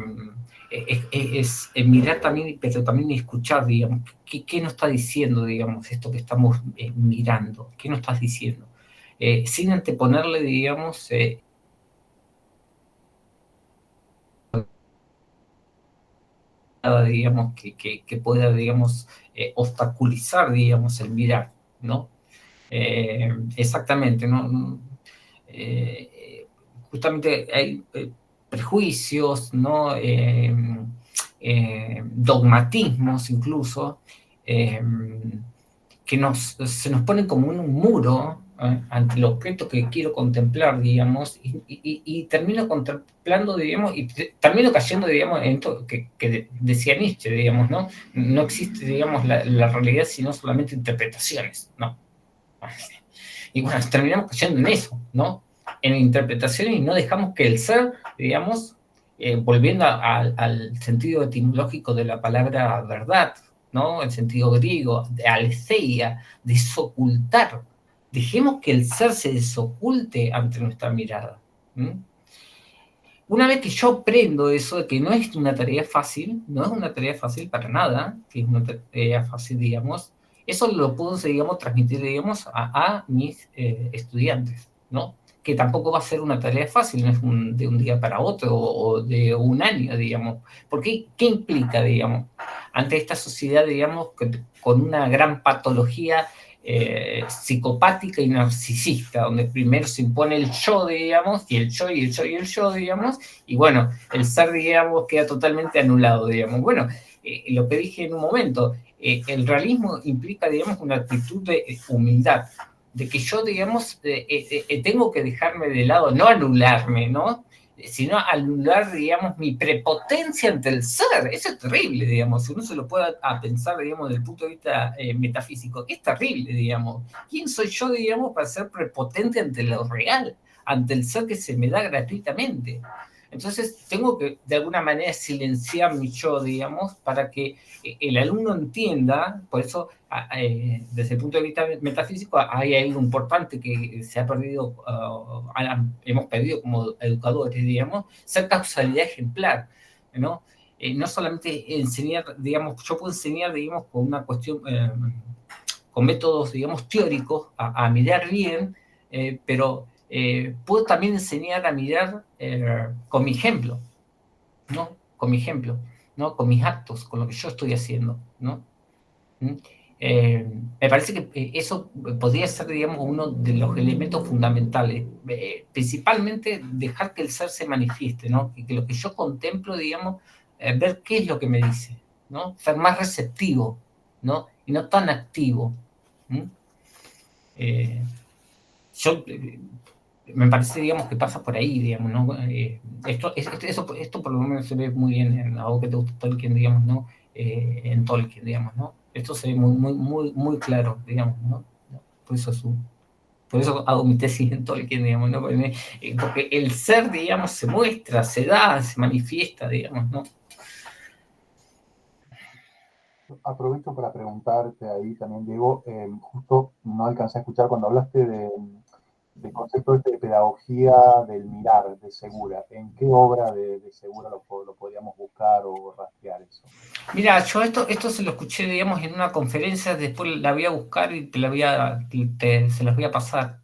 [SPEAKER 3] mirar también, pero también escuchar, digamos, ¿qué nos está diciendo, digamos, esto que estamos mirando? ¿Qué nos estás diciendo? Sin anteponerle, digamos, nada, digamos, que pueda, digamos, obstaculizar, digamos, el mirar, ¿no? Exactamente, ¿no? Justamente hay prejuicios, ¿no? Dogmatismos incluso, que se nos ponen como en un muro ante el objeto que quiero contemplar, digamos, y termino contemplando, digamos, y termino cayendo, digamos, en esto que decía Nietzsche, digamos, ¿no? No existe, digamos, la realidad, sino solamente interpretaciones, ¿no? Y bueno, terminamos cayendo en eso, ¿no? En interpretaciones, y no dejamos que el ser, digamos, volviendo al sentido etimológico de la palabra verdad, ¿no? El sentido griego, de aletheia, desocultar. Dejemos que el ser se desoculte ante nuestra mirada. Una vez que yo aprendo eso, de que no es una tarea fácil, no es una tarea fácil para nada, que es una tarea fácil, digamos, eso lo puedo, digamos, transmitir, digamos, a mis estudiantes, ¿no? Que tampoco va a ser una tarea fácil, no es de un día para otro o de un año, digamos. Porque, ¿qué implica, digamos? ante esta sociedad, digamos, con una gran patología psicopática y narcisista, donde primero se impone el yo, digamos, y el yo, y el yo, y el yo, digamos, y bueno, el ser, digamos, queda totalmente anulado, digamos. Bueno, lo que dije en un momento, el realismo implica, digamos, una actitud de humildad, de que yo, digamos, tengo que dejarme de lado, no anularme, ¿no? Sino anular, digamos, mi prepotencia ante el ser. Eso es terrible, digamos. Si uno se lo puede pensar, digamos, desde el punto de vista metafísico, es terrible, digamos. ¿Quién soy yo, digamos, para ser prepotente ante lo real, ante el ser que se me da gratuitamente? Entonces, tengo que, de alguna manera, silenciar mi yo, digamos, para que el alumno entienda. Por eso, desde el punto de vista metafísico, hay algo importante que se ha perdido, hemos perdido como educadores, digamos, ser causalidad ejemplar, ¿no? No solamente enseñar, digamos, yo puedo enseñar, digamos, con una cuestión, con métodos, digamos, teóricos, a mirar bien, pero puedo también enseñar a mirar con mi ejemplo, ¿no? Con mi ejemplo, ¿no? Con mis actos, con lo que yo estoy haciendo, ¿no? Me parece que eso podría ser, digamos, uno de los elementos fundamentales. Principalmente dejar que el ser se manifieste, ¿no? Que lo que yo contemplo, digamos, ver qué es lo que me dice, ¿no? Ser más receptivo, ¿no? Y no tan activo. Yo me parece, digamos, que pasa por ahí, digamos, ¿no? Esto por lo menos se ve muy bien en algo que te gusta Tolkien, digamos, ¿no? En Tolkien, digamos, ¿no? Esto se ve muy claro, digamos, ¿no? Por eso hago mi tesis en Tolkien, digamos, ¿no? Porque el ser, digamos, se muestra, se da, se manifiesta, digamos, ¿no?
[SPEAKER 5] Aprovecho para preguntarte ahí también, Diego, justo no alcancé a escuchar cuando hablaste del concepto de pedagogía del mirar de Segura. ¿En qué obra de Segura lo podríamos buscar o rastrear eso?
[SPEAKER 3] Mira, yo esto se lo escuché, digamos, en una conferencia, después la voy a buscar y se las voy a pasar.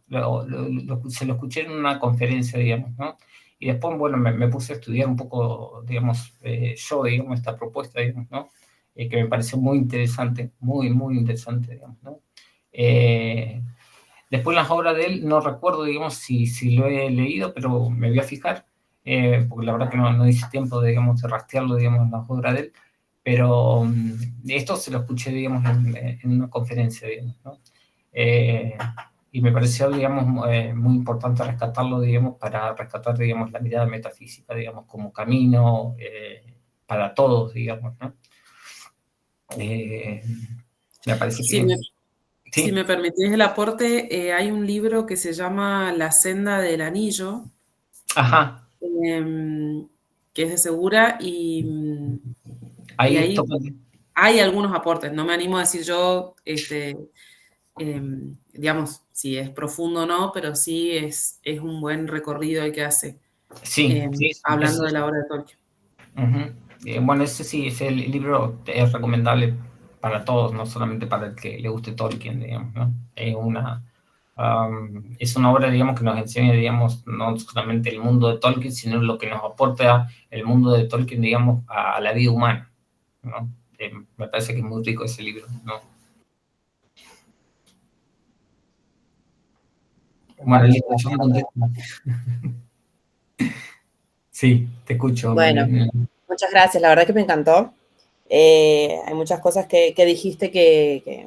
[SPEAKER 3] Se lo escuché en una conferencia, digamos, ¿no? Y después, bueno, me puse a estudiar un poco, digamos, digamos, esta propuesta, digamos, ¿no? Que me pareció muy interesante, muy interesante, digamos, ¿no? Después las obras de él, no recuerdo, digamos, si lo he leído, pero me voy a fijar, porque la verdad que no hice tiempo, digamos, de rastrearlo, digamos, en las obras de él, pero esto se lo escuché, digamos, en una conferencia, digamos, ¿no? Y me pareció, digamos, muy importante rescatarlo, digamos, para rescatar, digamos, la mirada metafísica, digamos, como camino para todos, digamos, ¿no? Me parece que...
[SPEAKER 6] ¿Sí? Si me permitís el aporte, hay un libro que se llama La senda del anillo,
[SPEAKER 3] Ajá.
[SPEAKER 6] Que es de Segura, y
[SPEAKER 3] Ahí
[SPEAKER 6] ahí hay algunos aportes. No me animo a decir yo, digamos, si es profundo o no, pero sí es un buen recorrido el que hace,
[SPEAKER 3] sí,
[SPEAKER 6] hablando de la obra de Tolkien.
[SPEAKER 3] Bueno, ese libro es recomendable para todos, no solamente para el que le guste Tolkien, digamos, ¿no? Es una obra, digamos, que nos enseña, digamos, no solamente el mundo de Tolkien, sino lo que nos aporta el mundo de Tolkien, digamos, a la vida humana, ¿no? Me parece que es muy rico ese libro, ¿no? Bueno, listo, yo me contesto. Sí, te escucho.
[SPEAKER 1] Bueno, muchas gracias, la verdad que me encantó. Hay muchas cosas que dijiste que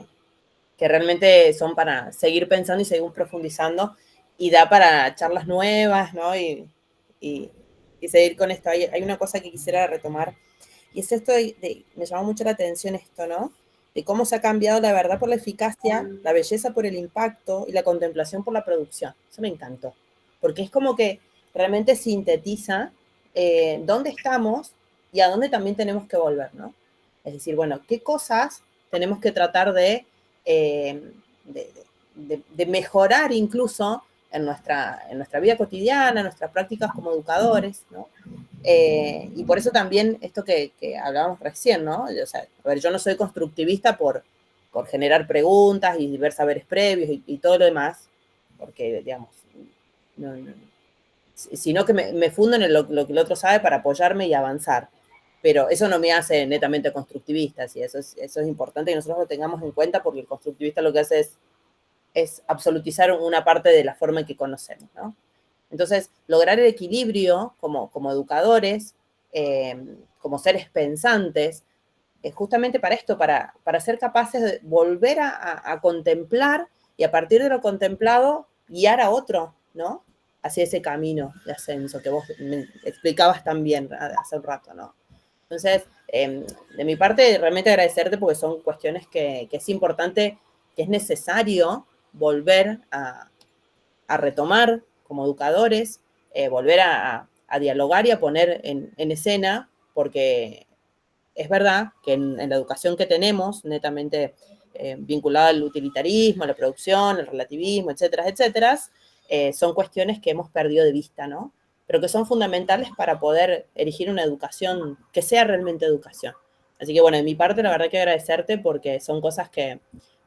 [SPEAKER 1] realmente son para seguir pensando y seguir profundizando y da para charlas nuevas, ¿no? Y seguir con esto. Hay una cosa que quisiera retomar y es esto me llamó mucho la atención esto, ¿no? De cómo se ha cambiado la verdad por la eficacia, la belleza por el impacto y la contemplación por la producción. Eso me encantó, porque es como que realmente sintetiza dónde estamos y a dónde también tenemos que volver, ¿no? Es decir, bueno, qué cosas tenemos que tratar de mejorar incluso en nuestra vida cotidiana, en nuestras prácticas como educadores, ¿no? Y por eso también esto que hablábamos recién, ¿no? O sea, a ver, yo no soy constructivista por generar preguntas y ver saberes previos y todo lo demás, porque, digamos, sino que me fundo en lo que el otro sabe para apoyarme y avanzar. pero eso no me hace netamente constructivista, y eso es importante que nosotros lo tengamos en cuenta, porque el constructivista lo que hace es absolutizar una parte de la forma en que conocemos, ¿no? Entonces, lograr el equilibrio como educadores, como seres pensantes, justamente para esto, para ser capaces de volver a contemplar y a partir de lo contemplado guiar a otro, ¿no? Hacia ese camino de ascenso que vos me explicabas tan bien hace un rato, ¿no? Entonces, de mi parte, realmente agradecerte porque son cuestiones que es importante, que es necesario volver a retomar como educadores, volver a dialogar y a poner en escena, porque es verdad que en la educación que tenemos, netamente vinculada al utilitarismo, a la producción, al relativismo, etcétera, etcétera, son cuestiones que hemos perdido de vista, ¿no? Pero que son fundamentales para poder erigir una educación que sea realmente educación. Así que, bueno, de mi parte, la verdad que agradecerte porque son cosas que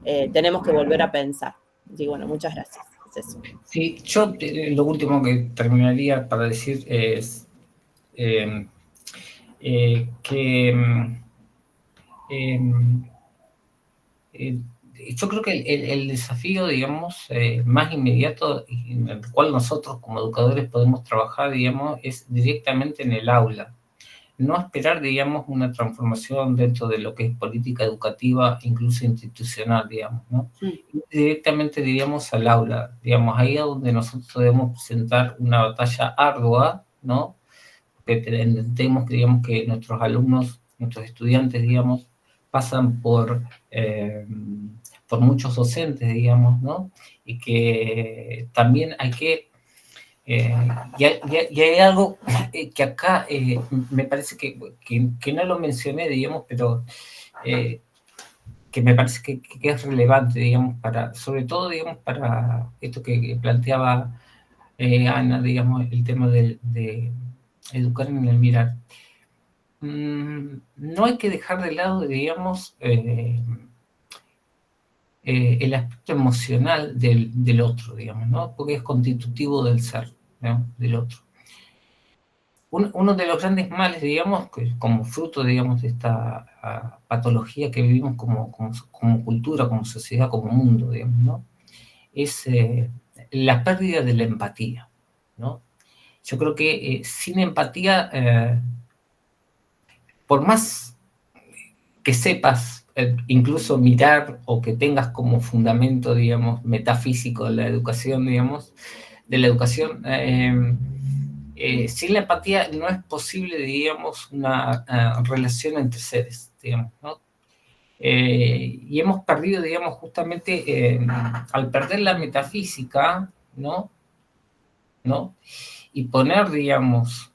[SPEAKER 1] tenemos que volver a pensar. Así que, bueno, muchas gracias. Es eso.
[SPEAKER 3] Sí, yo lo último que terminaría para decir es yo creo que el desafío, digamos, más inmediato en el cual nosotros como educadores podemos trabajar, digamos, es directamente en el aula. No esperar, digamos, una transformación dentro de lo que es política educativa, incluso institucional, digamos, ¿no? Directamente, diríamos, al aula, digamos, ahí es donde nosotros debemos presentar una batalla ardua, ¿no? Que entendemos, digamos, que nuestros alumnos, nuestros estudiantes, digamos, pasan por muchos docentes, digamos, ¿no? Y que también hay que... y hay algo que acá me parece que no lo mencioné, digamos, pero que me parece que es relevante, digamos, sobre todo, digamos, para esto que planteaba Ana, digamos, el tema de educar en el mirar. No hay que dejar de lado, digamos, el aspecto emocional del otro, digamos, ¿no? Porque es constitutivo del ser, ¿no? Del otro. Uno de los grandes males, digamos, que como fruto, digamos, de esta patología que vivimos como cultura, como sociedad, como mundo, digamos, ¿no? Es la pérdida de la empatía, ¿no? Yo creo que sin empatía, por más que sepas incluso mirar o que tengas como fundamento, digamos, metafísico de la educación, digamos, sin la empatía no es posible, digamos, una relación entre seres, digamos, ¿no? Y hemos perdido, digamos, justamente al perder la metafísica, ¿no? Y poner, digamos,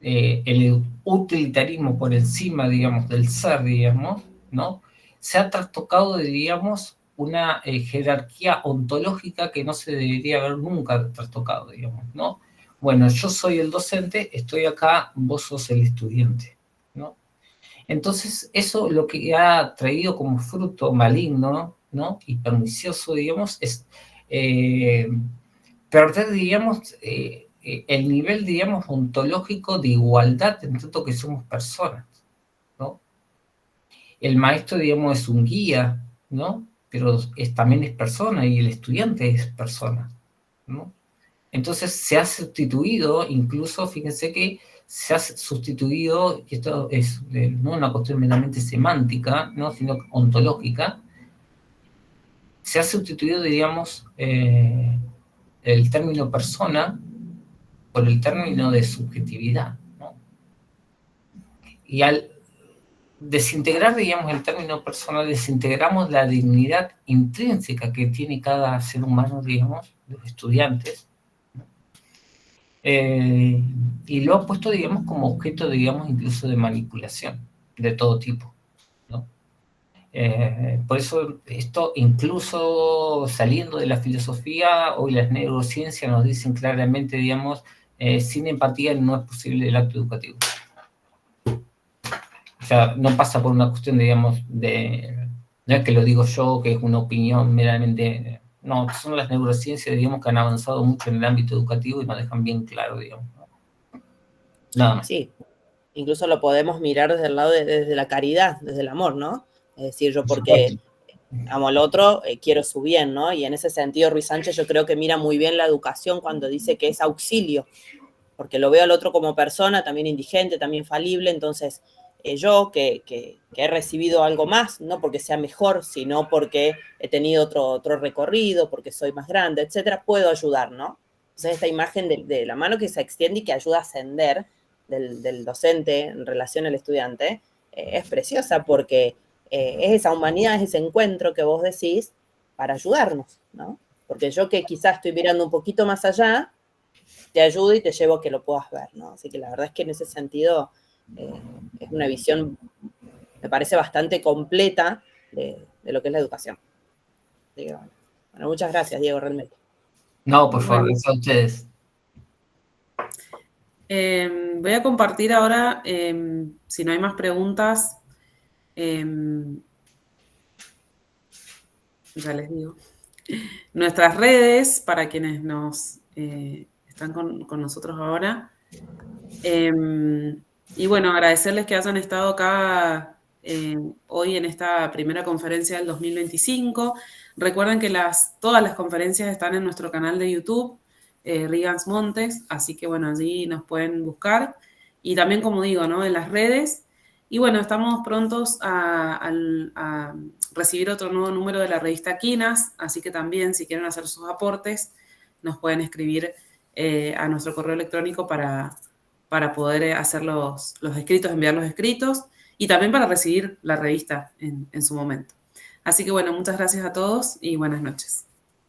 [SPEAKER 3] el utilitarismo por encima, digamos, del ser, digamos, ¿no? Se ha trastocado, digamos, una jerarquía ontológica que no se debería haber nunca trastocado, digamos, ¿no? Bueno, yo soy el docente, estoy acá, vos sos el estudiante, ¿no? Entonces, eso lo que ha traído como fruto maligno, ¿no? Y pernicioso, digamos, es perder, digamos, el nivel, digamos, ontológico de igualdad en tanto que somos personas, ¿no? El maestro, digamos, es un guía, ¿no? Pero también es persona y el estudiante es persona, ¿no? Entonces se ha sustituido, incluso, fíjense que se ha sustituido, y esto es no una cuestión meramente semántica, ¿no? Sino ontológica, se ha sustituido, digamos, el término persona por el término de subjetividad, ¿no? Y al desintegrar, digamos, el término persona, desintegramos la dignidad intrínseca que tiene cada ser humano, digamos, los estudiantes, ¿no? Y lo ha puesto, digamos, como objeto, digamos, incluso de manipulación de todo tipo, ¿no? Por eso esto, incluso saliendo de la filosofía, hoy las neurociencias nos dicen claramente, digamos, sin empatía no es posible el acto educativo. O sea, no pasa por una cuestión, digamos, no es que lo digo yo, que es una opinión meramente, no, son las neurociencias, digamos, que han avanzado mucho en el ámbito educativo y nos dejan bien claro, digamos, ¿no? Nada más.
[SPEAKER 1] Sí, incluso lo podemos mirar desde el lado desde la caridad, desde el amor, ¿no? Es decir, yo porque amo al otro, quiero su bien, ¿no? Y en ese sentido, Ruiz Sánchez yo creo que mira muy bien la educación cuando dice que es auxilio, porque lo veo al otro como persona, también indigente, también falible, entonces yo que he recibido algo más, no porque sea mejor, sino porque he tenido otro recorrido, porque soy más grande, etcétera, puedo ayudar, ¿no? Entonces esta imagen de la mano que se extiende y que ayuda a ascender del docente en relación al estudiante es preciosa porque es esa humanidad, es ese encuentro que vos decís para ayudarnos, ¿no? Porque yo que quizás estoy mirando un poquito más allá, te ayudo y te llevo a que lo puedas ver, ¿no? Así que la verdad es que en ese sentido es una visión, me parece bastante completa de lo que es la educación. Así que, bueno, muchas gracias, Diego, realmente.
[SPEAKER 3] No, por favor, gracias a ustedes.
[SPEAKER 6] Voy a compartir ahora, si no hay más preguntas, ya les digo, nuestras redes para quienes nos están con nosotros ahora. Y bueno, agradecerles que hayan estado acá hoy en esta primera conferencia del 2025. Recuerden que todas las conferencias están en nuestro canal de YouTube, Rigans Montes, así que bueno, allí nos pueden buscar. Y también, como digo, ¿no?, en las redes. Y bueno, estamos prontos a recibir otro nuevo número de la revista Quinas, así que también, si quieren hacer sus aportes, nos pueden escribir a nuestro correo electrónico para poder hacer los escritos, enviar los escritos y también para recibir la revista en su momento. Así que bueno, muchas gracias a todos y buenas noches.